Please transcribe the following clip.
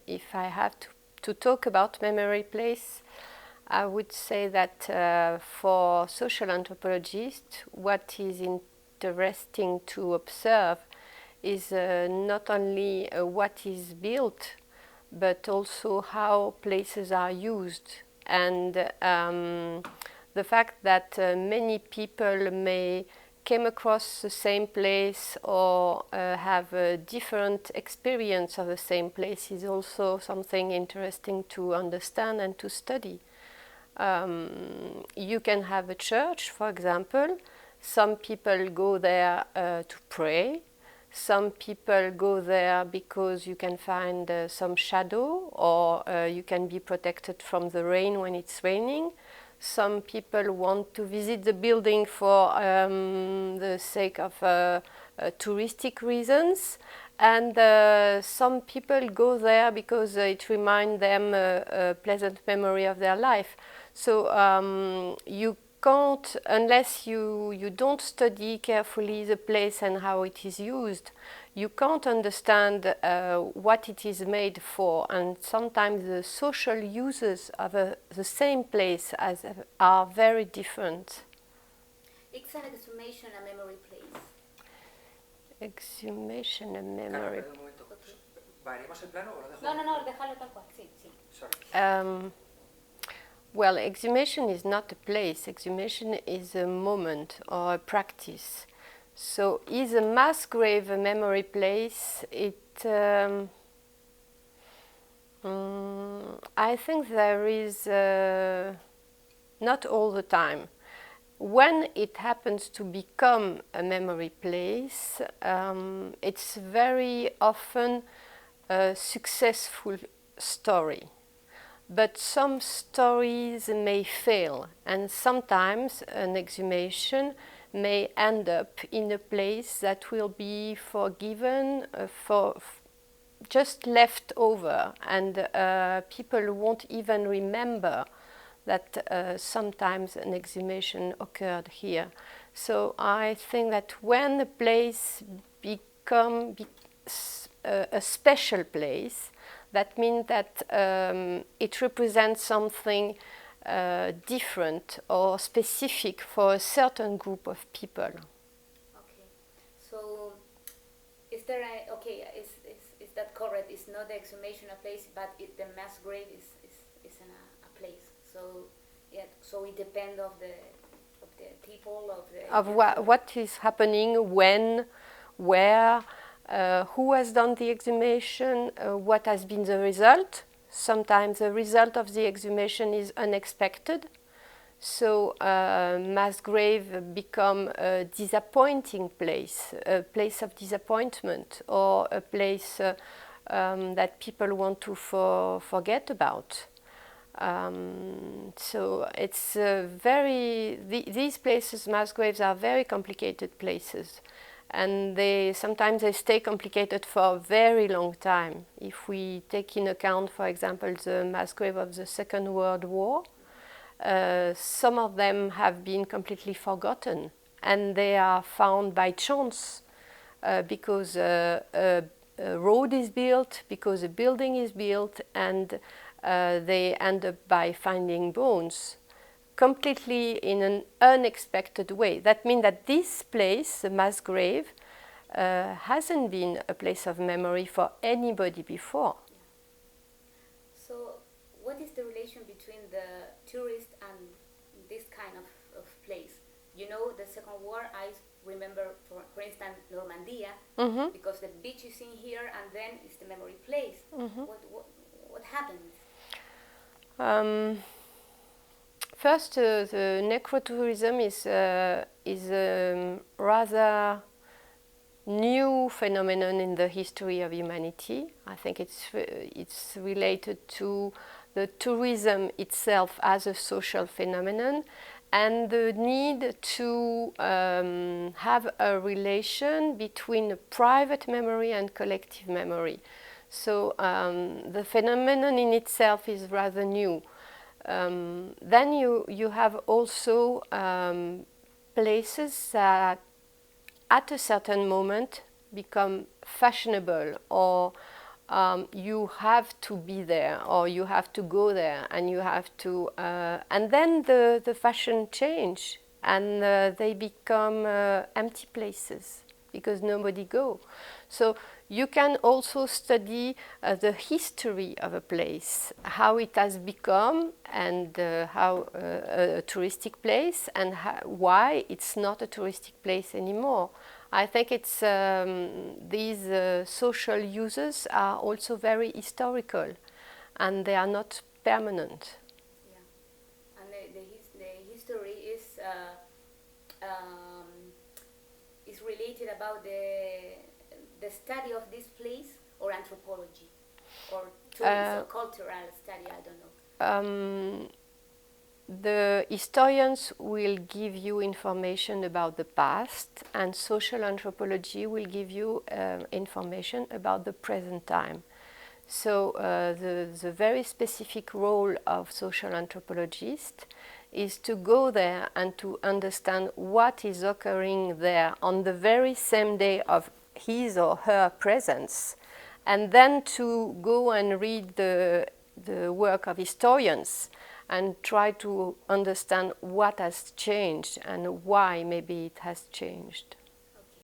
If I have to talk about memory place, I would say that for social anthropologists, what is interesting to observe is not only what is built, but also how places are used. And the fact that many people may came across the same place or have a different experience of the same place is also something interesting to understand and to study. You can have a church, for example. Some people go there to pray. Some people go there because you can find some shadow, or you can be protected from the rain when it's raining. Some people want to visit the building for the sake of touristic reasons. And some people go there because it reminds them a pleasant memory of their life. So you can't, unless you don't study carefully the place and how it is used, you can't understand what it is made for. And sometimes the social uses of the same place are very different. It's an exhumation, a memory place. Exhumation and memory. Claro, un momento. Okay. ¿Variamos el plano o lo dejo? No, déjalo tal cual. Sí. Sorry. Well, exhumation is not a place. Exhumation is a moment or a practice. So, is a mass grave a memory place? I think there is not all the time. When it happens to become a memory place, it's very often a successful story. But some stories may fail, and sometimes an exhumation may end up in a place that will be forgiven, just left over, and people won't even remember that sometimes an exhumation occurred here. So I think that when a place becomes a special place, that means that it represents something different or specific for a certain group of people. Okay, so is there is that correct? It's not the exhumation a place, but the mass grave is in a place. So yeah, so it depends of the people of what is happening, when, where. Who has done the exhumation, what has been the result. Sometimes the result of the exhumation is unexpected. So mass grave become a disappointing place, a place of disappointment, or a place that people want to forget about. So it's these places, mass graves, are very complicated places. And sometimes they stay complicated for a very long time. If we take in account, for example, the mass grave of the Second World War, some of them have been completely forgotten, and they are found by chance because a road is built, because a building is built, and they end up by finding bones completely in an unexpected way. That means that this place, the mass grave, hasn't been a place of memory for anybody before. Yeah. So what is the relation between the tourist and this kind of place? You know, the Second War, I remember, for instance, Normandy, because the beach is in here and then it's the memory place. What happens? First, the necrotourism is a rather new phenomenon in the history of humanity. I think it's related to the tourism itself as a social phenomenon, and the need to have a relation between private memory and collective memory. So the phenomenon in itself is rather new. Then you have also places that at a certain moment become fashionable or you have to be there, or you have to go there, and you have to, and then the fashion change, and they become empty places because nobody go. So you can also study the history of a place, how it has become, and how a touristic place, and why it's not a touristic place anymore. I think it's these social uses are also very historical, and they are not permanent. Yeah, and the history is related about the study of this place, or anthropology, or tourism, or cultural study. I don't know. The historians will give you information about the past, and social anthropology will give you information about the present time. So the very specific role of social anthropologists is to go there and to understand what is occurring there on the very same day of his or her presence, and then to go and read the work of historians and try to understand what has changed and why maybe it has changed.